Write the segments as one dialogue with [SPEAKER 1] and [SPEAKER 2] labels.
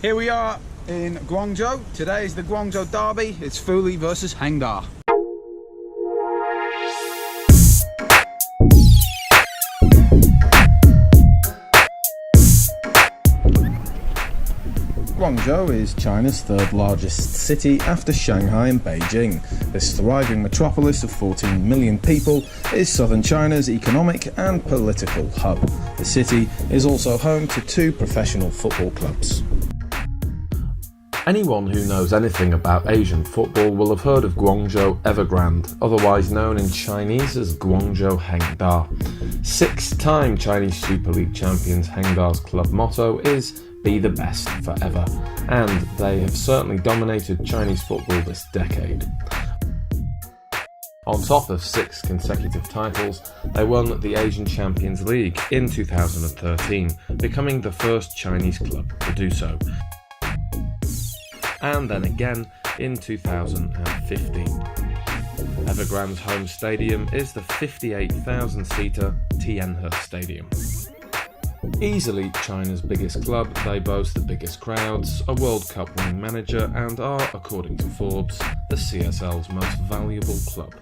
[SPEAKER 1] Here we are in Guangzhou. Today is the Guangzhou Derby. It's Fuli versus Hengda. Guangzhou is China's third largest city after Shanghai and Beijing. This thriving metropolis of 14 million people is southern China's economic and political hub. The city is also home to 2 professional football clubs.
[SPEAKER 2] Anyone who knows anything about Asian football will have heard of Guangzhou Evergrande, otherwise known in Chinese as Guangzhou Hengda. 6-time Chinese Super League champions Hengda's club motto is "Be the best forever," and they have certainly dominated Chinese football this decade. On top of 6 consecutive titles, they won the Asian Champions League in 2013, becoming the first Chinese club to do so. And then again in 2015. Evergrande's home stadium is the 58,000-seater Tianhe Stadium. Easily China's biggest club, they boast the biggest crowds, a World Cup winning manager, and are, according to Forbes, the CSL's most valuable club.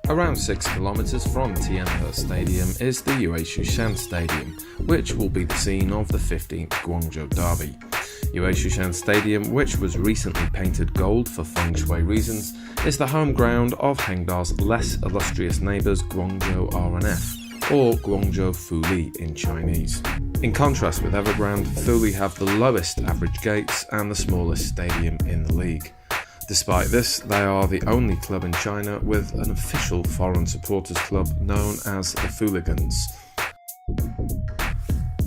[SPEAKER 2] Around 6 kilometres from Tianhe Stadium is the Yueshushan Stadium, which will be the scene of the 15th Guangzhou Derby. Yueshushan Stadium, which was recently painted gold for feng shui reasons, is the home ground of Hengda's less illustrious neighbours Guangzhou RNF, or Guangzhou Fuli in Chinese. In contrast with Evergrande, Fuli have the lowest average gates and the smallest stadium in the league. Despite this, they are the only club in China with an official foreign supporters club known as the Fuligans.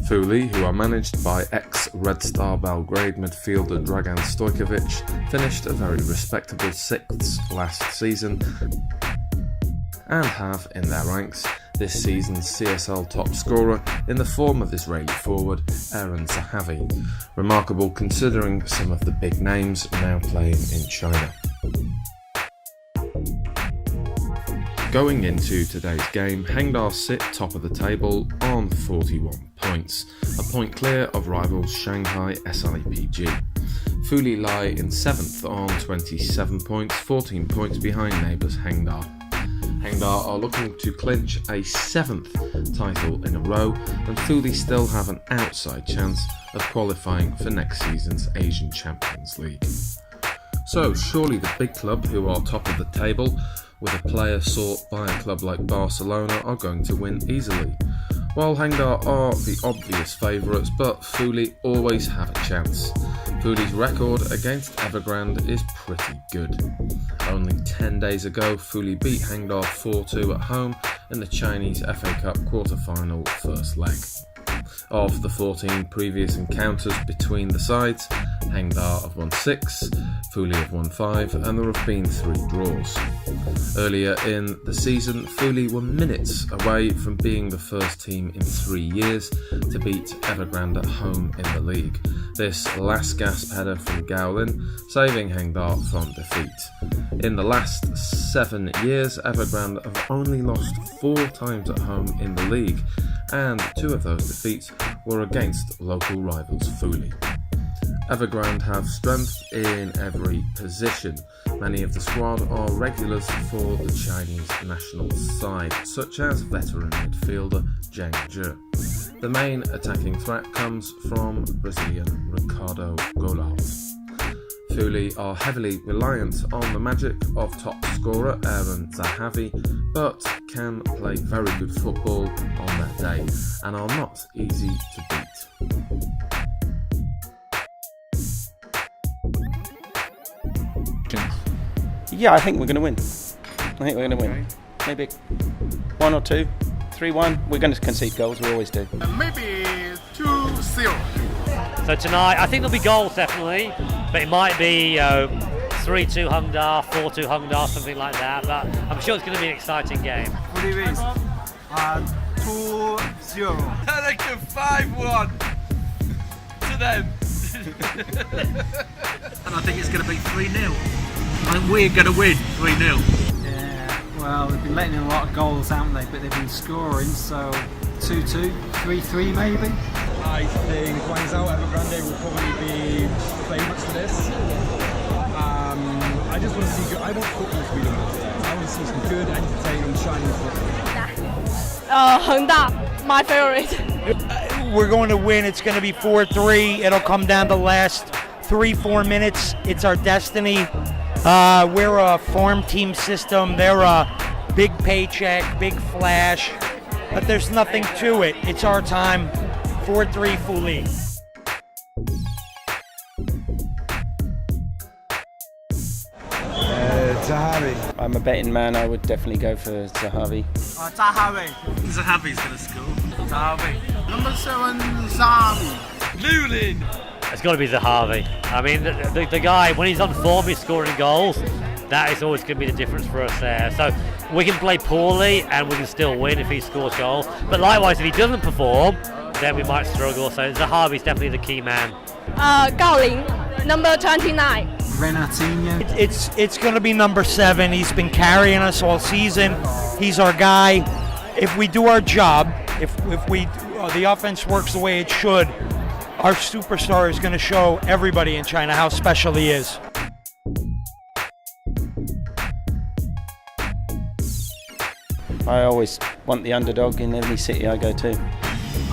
[SPEAKER 2] Fuli, who are managed by ex-Red Star Belgrade midfielder Dragan Stojkovic, finished a very respectable 6th last season and have in their ranks this season's CSL top scorer in the form of Israeli forward Aaron Zahavi, remarkable considering some of the big names now playing in China. Going into today's game, Hengda sit top of the table on 41 points, a point clear of rivals Shanghai SIPG. Fuli lie in 7th on 27 points, 14 points behind neighbours Hengda. Hengda are looking to clinch a 7th title in a row, and Fuli still have an outside chance of qualifying for next season's Asian Champions League. So surely the big club, who are top of the table, with a player sought by a club like Barcelona, are going to win easily. While Hengda are the obvious favourites, but Fuli always have a chance. Fuli's record against Evergrande is pretty good. Only 10 days ago, Fuli beat Hengda 4-2 at home in the Chinese FA Cup quarter-final first leg. Of the 14 previous encounters between the sides, Hengda have won 6, Fuli have won 5, and there have been 3 draws. Earlier in the season, Fuli were minutes away from being the first team in 3 years to beat Evergrande at home in the league. This last gasp header from Gaolin saving Hengda from defeat. In the last 7 years, Evergrande have only lost 4 times at home in the league, and 2 of those defeats were against local rivals Fuli. Evergrande have strength in every position. Many of the squad are regulars for the Chinese national side, such as veteran midfielder Zheng Zhe. The main attacking threat comes from Brazilian Ricardo Goulart. Fuli are heavily reliant on the magic of top scorer Aaron Zahavi, but can play very good football on their day and are not easy to beat.
[SPEAKER 3] Yeah, I think we're going to win. Maybe 1 or 2, 3-1. We're going to concede goals, we always do.
[SPEAKER 4] Maybe 2-0.
[SPEAKER 5] So tonight, I think there'll be goals definitely, but it might be 3-2 Hengda, 4-2 Hengda, something like that. But I'm sure it's going to be an exciting game.
[SPEAKER 4] Fuli wins 2-0.
[SPEAKER 6] I like a 5-1 to them.
[SPEAKER 7] And I think it's going to be 3-0. I think we're going to win 3-0.
[SPEAKER 8] Yeah, well, they've been letting in a lot of goals, haven't they? But they've been scoring, so 2-2, 3-3 maybe.
[SPEAKER 9] I think Guangzhou Evergrande
[SPEAKER 4] this. I just want to see good. I want football to be done today. I want to see some good, entertaining, shining football.
[SPEAKER 9] Hengda, my favorite.
[SPEAKER 7] We're going to win. It's going to be 4-3. It'll come down to the last 3-4 minutes. It's our destiny. We're a farm team system. They're a big paycheck, big flash, but there's nothing to it. It's our time. 4-3 Fuli.
[SPEAKER 4] Zahavi.
[SPEAKER 3] I'm a betting man. I would definitely go for Zahavi.
[SPEAKER 8] Zahavi.
[SPEAKER 7] Zahavi's going to score.
[SPEAKER 8] Zahavi.
[SPEAKER 4] Number 7, Zahavi.
[SPEAKER 6] Lulin.
[SPEAKER 5] It's got to be Zahavi. I mean, the guy, when he's on form, he's scoring goals. That is always going to be the difference for us there. So we can play poorly and we can still win if he scores goals. But likewise, if he doesn't perform, then we might struggle. So Zahavi's definitely the key man.
[SPEAKER 9] Gao Ling, number 29.
[SPEAKER 8] Renatinho.
[SPEAKER 7] It's going to be number 7. He's been carrying us all season. He's our guy. If we do our job, if the offense works the way it should, our superstar is going to show everybody in China how special he is.
[SPEAKER 3] I always want the underdog in every city I go to.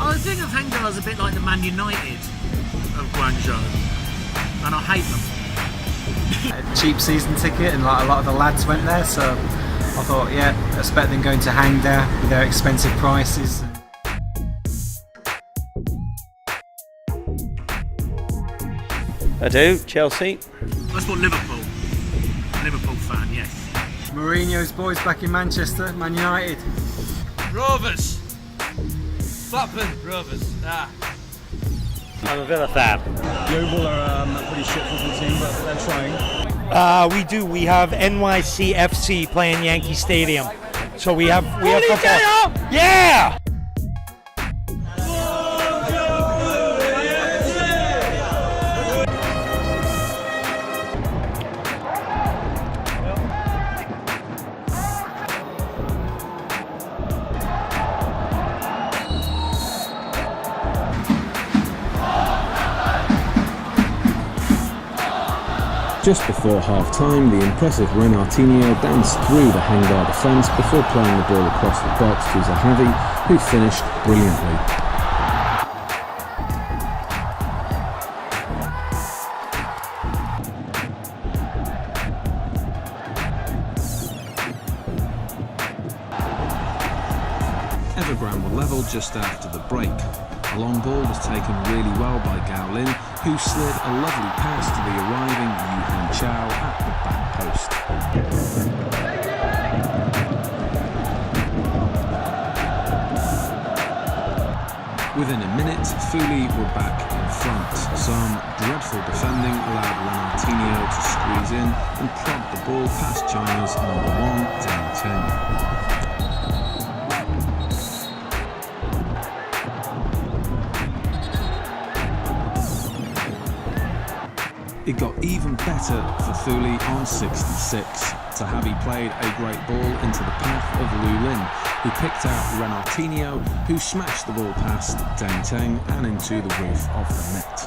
[SPEAKER 7] I think of Hengda as a bit like the Man United of Guangzhou, and I hate them.
[SPEAKER 8] A cheap season ticket, and like a lot of the lads went there, so I thought, yeah, it's better than going to Hengda with their expensive prices.
[SPEAKER 3] I do. Chelsea.
[SPEAKER 7] That's what Liverpool fan, yes.
[SPEAKER 8] Mourinho's boys back in Manchester, Man United.
[SPEAKER 6] Rovers. Blackburn Rovers. Ah.
[SPEAKER 5] I'm a Villa fan.
[SPEAKER 4] Yeovil are a pretty shit football team, but they're trying.
[SPEAKER 7] We do. We have NYC FC playing Yankee Stadium, so we have football. Yeah.
[SPEAKER 1] Just before half-time, the impressive Renatinho danced through the Hengda defence before playing the ball across the box to Zahavi, who finished brilliantly. Evergrande were level just after the break. A long ball was taken really well by Gao Lin, who slid a lovely pass to the arriving Yu Han Chao at the back post. Within a minute, Fuli were back in front. Some dreadful defending allowed Renatinho to squeeze in and prod the ball past China's number 1, Deng Teng. It got even better for Fuli on 66. Zahavi played a great ball into the path of Lu Lin, who picked out Renatinho, who smashed the ball past Deng Teng and into the roof of the net.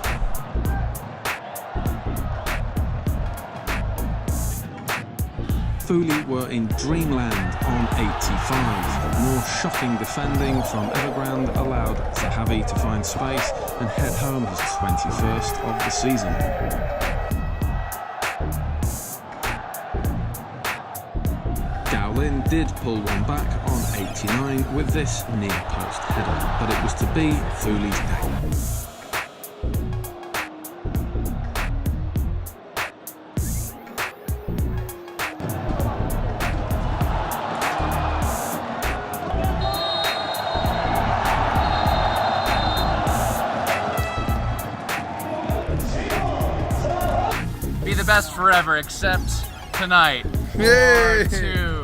[SPEAKER 1] Fuli were in dreamland on 85. More shocking defending from Evergrande allowed Zahavi to find space and head home his 21st of the season. Gao Lin did pull one back on 89 with this near-post header, but it was to be Fuli's day.
[SPEAKER 6] Be the best forever, except tonight.
[SPEAKER 4] Yay!
[SPEAKER 6] 4-2.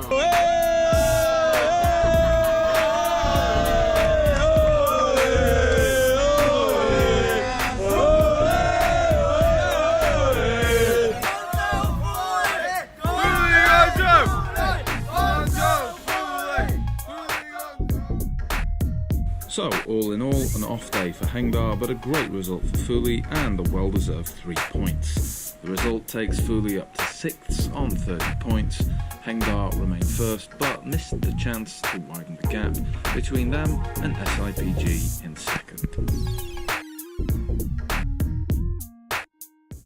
[SPEAKER 1] So, all in all, an off day for Hengda, but a great result for Fuli and a well-deserved 3 points.
[SPEAKER 2] The result takes Fuli up to 6th on 30 points. Hengda remained first but missed the chance to widen the gap between them and SIPG in 2nd.